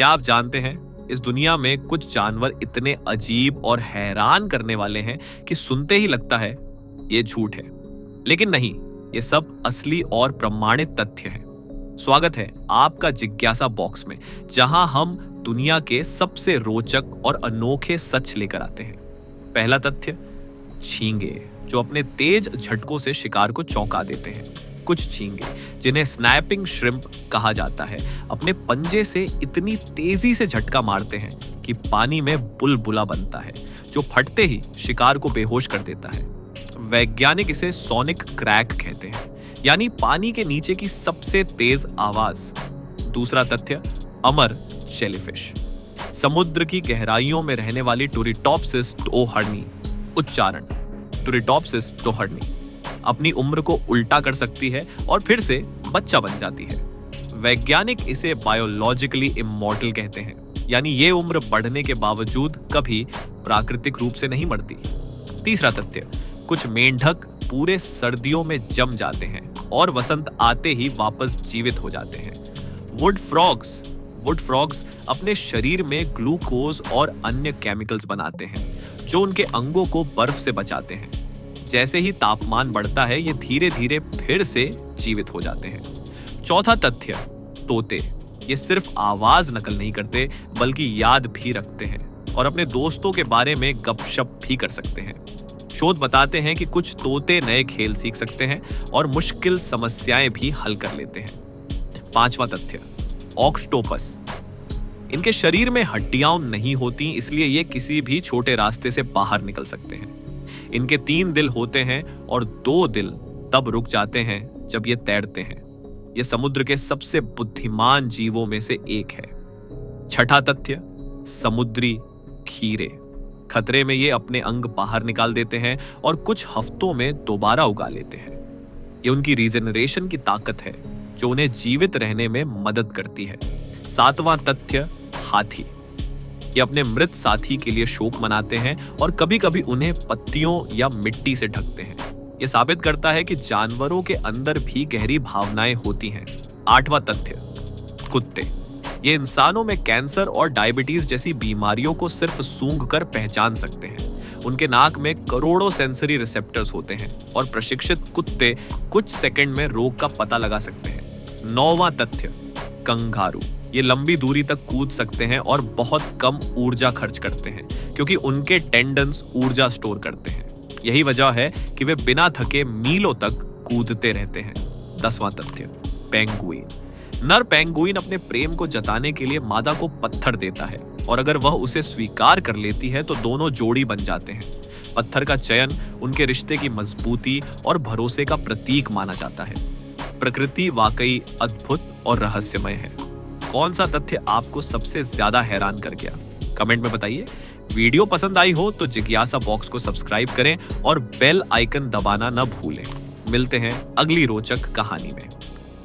क्या आप जानते हैं, इस दुनिया में कुछ जानवर इतने अजीब और हैरान करने वाले हैं कि सुनते ही लगता है ये झूठ है। लेकिन नहीं, ये सब असली और प्रमाणित तथ्य हैं। स्वागत है आपका जिज्ञासा बॉक्स में, जहां हम दुनिया के सबसे रोचक और अनोखे सच लेकर आते हैं। पहला तथ्य, झींगे जो अपने तेज झटकों से शिकार को चौंका देते हैं। कुछ झींगे, जिन्हें स्नैपिंग श्रिम्प कहा जाता है, अपने पंजे से इतनी तेजी से झटका मारते हैं कि पानी में बुलबुला बनता है, जो फटते ही शिकार को बेहोश कर देता है। वैज्ञानिक इसे सोनिक क्रैक कहते हैं, यानी पानी के नीचे की सबसे तेज आवाज। दूसरा तथ्य, अमर शेलीफिश, समुद्र की गहराइयों में रहने वाली टूरिटॉप्सिस टोहर्नी, उच्चारण टूरिटॉप्सिस टोहर्नी, अपनी उम्र को उल्टा कर सकती है और फिर से बच्चा बन जाती है। वैज्ञानिक इसे बायोलॉजिकली इमॉर्टल कहते हैं, यानी ये उम्र बढ़ने के बावजूद कभी प्राकृतिक रूप से नहीं मरती। तीसरा तथ्य, कुछ मेंढक पूरे सर्दियों में जम जाते हैं और वसंत आते ही वापस जीवित हो जाते हैं। वुड फ्रॉग्स अपने शरीर में ग्लूकोज और अन्य केमिकल्स बनाते हैं, जो उनके अंगों को बर्फ से बचाते हैं। जैसे ही तापमान बढ़ता है, ये धीरे धीरे फिर से जीवित हो जाते हैं। चौथा तथ्य, तोते, ये सिर्फ आवाज नकल नहीं करते, बल्कि याद भी रखते हैं और अपने दोस्तों के बारे में गपशप भी कर सकते हैं। शोध बताते हैं कि कुछ तोते नए खेल सीख सकते हैं और मुश्किल समस्याएं भी हल कर लेते हैं। पांचवा तथ्य, ऑक्टोपस, इनके शरीर में हड्डियां नहीं होती, इसलिए ये किसी भी छोटे रास्ते से बाहर निकल सकते हैं। इनके 3 दिल होते हैं और 2 दिल तब रुक जाते हैं जब ये तैरते हैं। ये समुद्र के सबसे बुद्धिमान जीवों में से एक है। छठा तथ्य, समुद्री खीरे, खतरे में ये अपने अंग बाहर निकाल देते हैं और कुछ हफ्तों में दोबारा उगा लेते हैं। ये उनकी रीजनरेशन की ताकत है, जो उन्हें जीवित रहने में मदद करती है। सातवां तथ्य, हाथी, ये अपने मृत साथी के लिए शोक मनाते हैं और कभी कभी उन्हें पत्तियों या मिट्टी से ढकते हैं। यह साबित करता है कि जानवरों के अंदर भी गहरी भावनाएं होती हैं। आठवां तथ्य, कुत्ते, ये इंसानों में कैंसर और डायबिटीज जैसी बीमारियों को सिर्फ सूंघ कर पहचान सकते हैं। उनके नाक में करोड़ों सेंसरी रिसेप्टर्स होते हैं और प्रशिक्षित कुत्ते कुछ सेकंड में रोग का पता लगा सकते हैं। नौवां तथ्य, कंगारू, ये लंबी दूरी तक कूद सकते हैं और बहुत कम ऊर्जा खर्च करते हैं, क्योंकि उनके टेंडन्स ऊर्जा स्टोर करते हैं। यही वजह है कि वे बिना थके मीलों तक कूदते रहते हैं। 10वां तथ्य, पेंगुइन, नर पेंगुइन अपने प्रेम को जताने के लिए मादा को पत्थर देता है और अगर वह उसे स्वीकार कर लेती है तो दोनों जोड़ी बन जाते हैं। पत्थर का चयन उनके रिश्ते की मजबूती और भरोसे का प्रतीक माना जाता है। प्रकृति वाकई अद्भुत और रहस्यमय है। कौन सा तथ्य आपको सबसे ज्यादा हैरान कर गया? कमेंट में बताइए। वीडियो पसंद आई हो तो जिज्ञासा बॉक्स को सब्सक्राइब करें और बेल आइकन दबाना न भूलें। मिलते हैं अगली रोचक कहानी में।